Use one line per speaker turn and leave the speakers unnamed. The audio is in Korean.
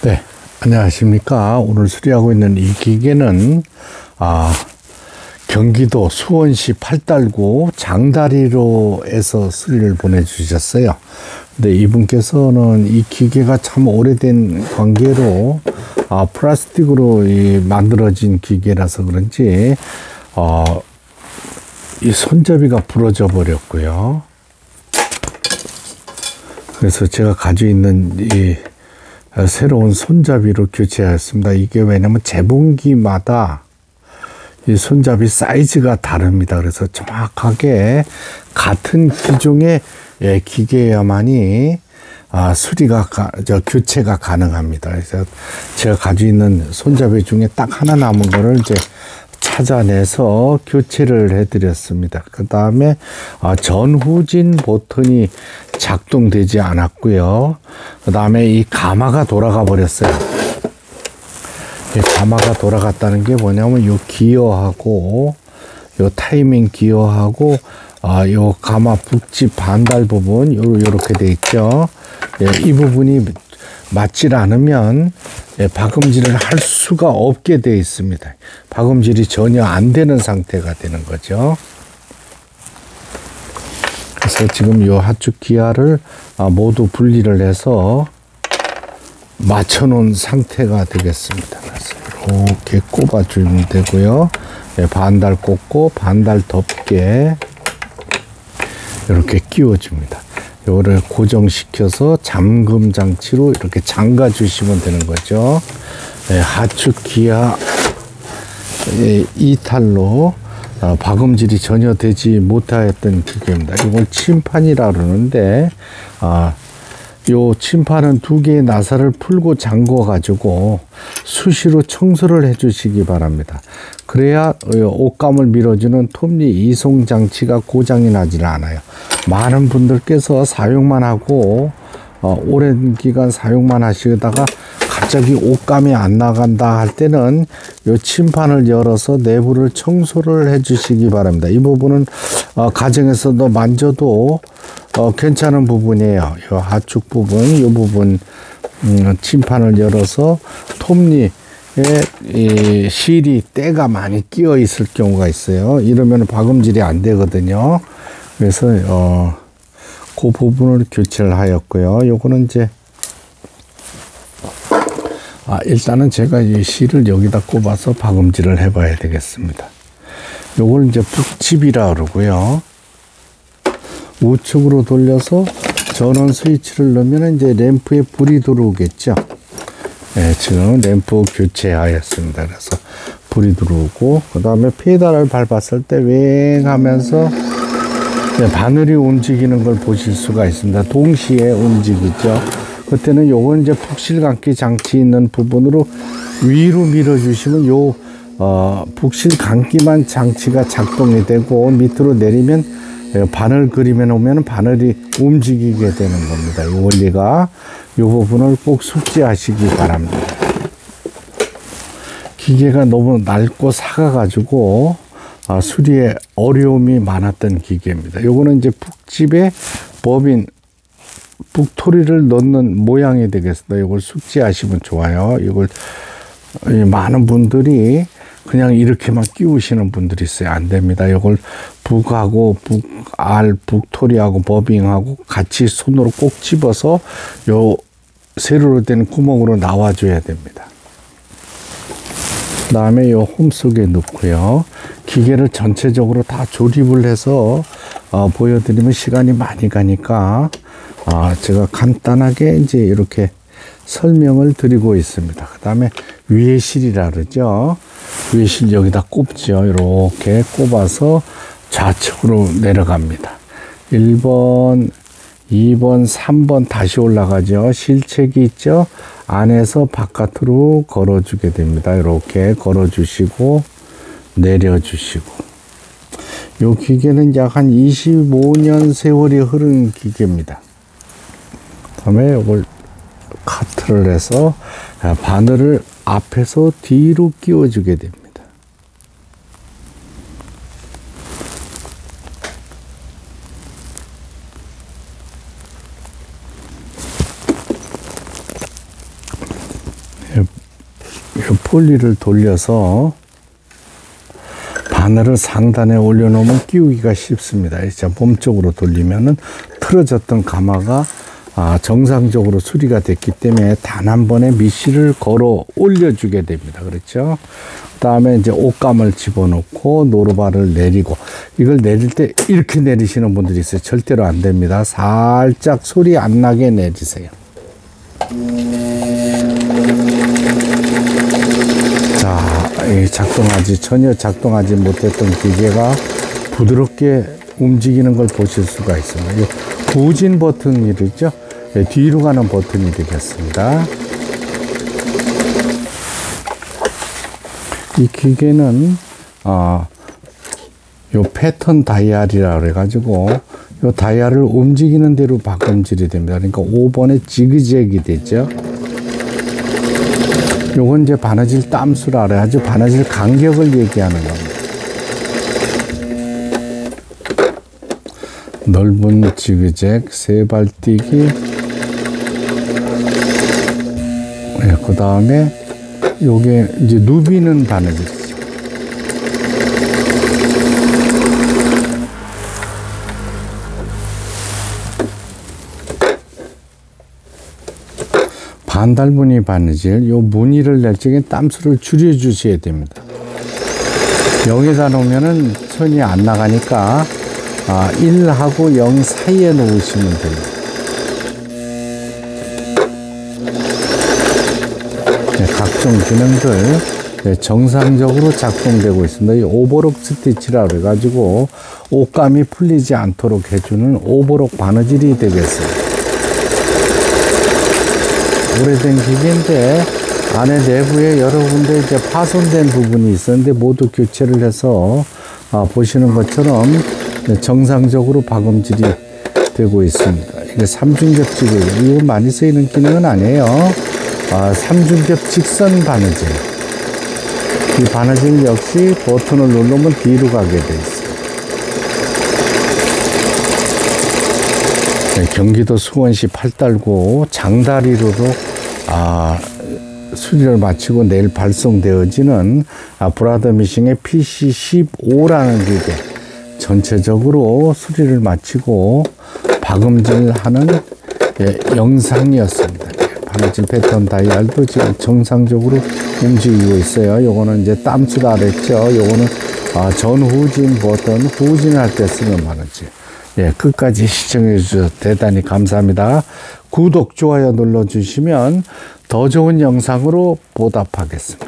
네, 안녕하십니까. 오늘 수리하고 있는 이 기계는 경기도 수원시 팔달구 장다리로에서 수리를 보내주셨어요. 근데 이분께서는 이 기계가 참 오래된 관계로 플라스틱으로 만들어진 기계라서 그런지 이 손잡이가 부러져 버렸고요. 그래서 제가 가지고 있는 이 새로운 손잡이로 교체하였습니다. 이게 왜냐면 재봉기마다 이 손잡이 사이즈가 다릅니다. 그래서 정확하게 같은 기종의 기계여만이 교체가 가능합니다. 그래서 제가 가지고 있는 손잡이 중에 딱 하나 남은 거를 이제 찾아내서 교체를 해드렸습니다. 그 다음에 전후진 버튼이 작동되지 않았고요. 그 다음에 이 가마가 돌아가 버렸어요. 이 가마가 돌아갔다는 게 뭐냐면 요 기어하고 요 타이밍 기어하고 요 가마 북지 반달 부분 요렇게 돼 있죠. 이 부분이 맞질 않으면 박음질을 할 수가 없게 되어 있습니다. 박음질이 전혀 안 되는 상태가 되는 거죠. 그래서 지금 이 하축 기아를 모두 분리를 해서 맞춰 놓은 상태가 되겠습니다. 그래서 이렇게 꼽아 주면 되고요. 반달 꽂고 반달 덮개 이렇게 끼워 줍니다. 이거를 고정시켜서 잠금 장치로 이렇게 잠가 주시면 되는 거죠. 하축 기아 이탈로 박음질이 전혀 되지 못하였던 기계입니다. 이걸 침판이라 그러는데 요 침판은 두 개의 나사를 풀고 잠궈 가지고 수시로 청소를 해 주시기 바랍니다. 그래야 옷감을 밀어주는 톱니 이송 장치가 고장이 나질 않아요. 많은 분들께서 사용만 하고 오랜 기간 사용만 하시다가 갑자기 옷감이 안 나간다 할 때는 이 침판을 열어서 내부를 청소를 해 주시기 바랍니다. 이 부분은 가정에서도 만져도 괜찮은 부분이에요. 이 하축 부분, 이 부분 침판을 열어서 톱니에 이 실이 때가 많이 끼어 있을 경우가 있어요. 이러면 박음질이 안 되거든요. 그래서 그 부분을 교체를 하였고요. 요거는 이제 일단은 제가 이 실을 여기다 꼽아서 박음질을 해봐야 되겠습니다. 요걸 이제 북집이라 그러고요. 우측으로 돌려서 전원 스위치를 넣으면 이제 램프에 불이 들어오겠죠. 네, 지금 램프 교체하였습니다. 그래서 불이 들어오고, 그 다음에 페달을 밟았을 때 웽 하면서 바늘이 움직이는 걸 보실 수가 있습니다. 동시에 움직이죠. 그때는 요건 이제 북실 감기 장치 있는 부분으로 위로 밀어주시면 요 북실 감기만 장치가 작동이 되고 밑으로 내리면 바늘 그림에 놓으면 바늘이 움직이게 되는 겁니다. 이 원리가 이 부분을 꼭 숙지하시기 바랍니다. 기계가 너무 낡고 삭아가지고 수리에 어려움이 많았던 기계입니다. 요거는 이제 북집에 법인 북토리를 넣는 모양이 되겠습니다. 이걸 숙지하시면 좋아요. 이걸 많은 분들이 그냥 이렇게만 끼우시는 분들이 있어요. 안 됩니다. 이걸 북하고 북토리하고 버빙하고 같이 손으로 꼭 집어서 요 세로로 된 구멍으로 나와줘야 됩니다. 그 다음에 요 홈 속에 넣고요. 기계를 전체적으로 다 조립을 해서 보여드리면 시간이 많이 가니까 제가 간단하게 이제 이렇게 설명을 드리고 있습니다. 그 다음에 위에 실이라 그러죠. 위에 실 여기다 꼽죠. 이렇게 꼽아서 좌측으로 내려갑니다. 1번, 2번, 3번 다시 올라가죠. 실책이 있죠. 안에서 바깥으로 걸어주게 됩니다. 이렇게 걸어주시고 내려주시고. 이 기계는 약 한 25년 세월이 흐른 기계입니다. 그 다음에 이걸 카트를 해서 바늘을 앞에서 뒤로 끼워주게 됩니다. 이 폴리를 돌려서 바늘을 상단에 올려놓으면 끼우기가 쉽습니다. 자, 몸쪽으로 돌리면은 틀어졌던 가마가 정상적으로 수리가 됐기 때문에 단 한 번에 미실을 걸어 올려주게 됩니다. 그렇죠? 그 다음에 이제 옷감을 집어넣고 노루발을 내리고, 이걸 내릴 때 이렇게 내리시는 분들이 있어요. 절대로 안 됩니다. 살짝 소리 안 나게 내리세요. 자, 전혀 작동하지 못했던 기계가 부드럽게 움직이는 걸 보실 수가 있습니다. 이 후진 버튼이죠. 뒤로 가는 버튼이 되겠습니다. 이 기계는 요 패턴 다이얼이라 그래가지고 요 다이얼을 움직이는 대로 박음질이 됩니다. 그러니까 5번에 지그재그이 되죠. 요건 이제 바느질 땀수라 그래가지고 바느질 간격을 얘기하는 겁니다. 넓은 지그재그, 세발 뛰기, 그 다음에 요게 이제 누비는 바느질이죠. 반달무늬 바느질, 요 무늬를 낼 적에 땀수를 줄여주셔야 됩니다. 여기다 놓으면은 선이 안 나가니까 1하고 0 사이에 놓으시면 됩니다. 각종 기능들 정상적으로 작동되고 있습니다. 이 오버록 스티치라 그래가지고 옷감이 풀리지 않도록 해주는 오버록 바느질이 되겠습니다. 오래된 기계인데 안에 내부에 여러 군데 이제 파손된 부분이 있었는데 모두 교체를 해서 보시는 것처럼 정상적으로 박음질이 되고 있습니다. 이게 삼중겹지고 이거 많이 쓰이는 기능은 아니에요. 삼중겹 직선 바느질. 이 바느질 역시 버튼을 누르면 뒤로 가게 돼 있어요. 네, 경기도 수원시 팔달구 장다리로도 수리를 마치고 내일 발송되어지는 브라더 미싱의 PC15라는 기계 전체적으로 수리를 마치고 박음질하는 영상이었습니다. 바느질 패턴 다이얼도 지금 정상적으로 움직이고 있어요. 요거는 이제 땀수다 그랬죠. 요거는 전후진 버튼, 후진할 때 쓰는 바느질. 끝까지 시청해 주셔서 대단히 감사합니다. 구독, 좋아요 눌러주시면 더 좋은 영상으로 보답하겠습니다.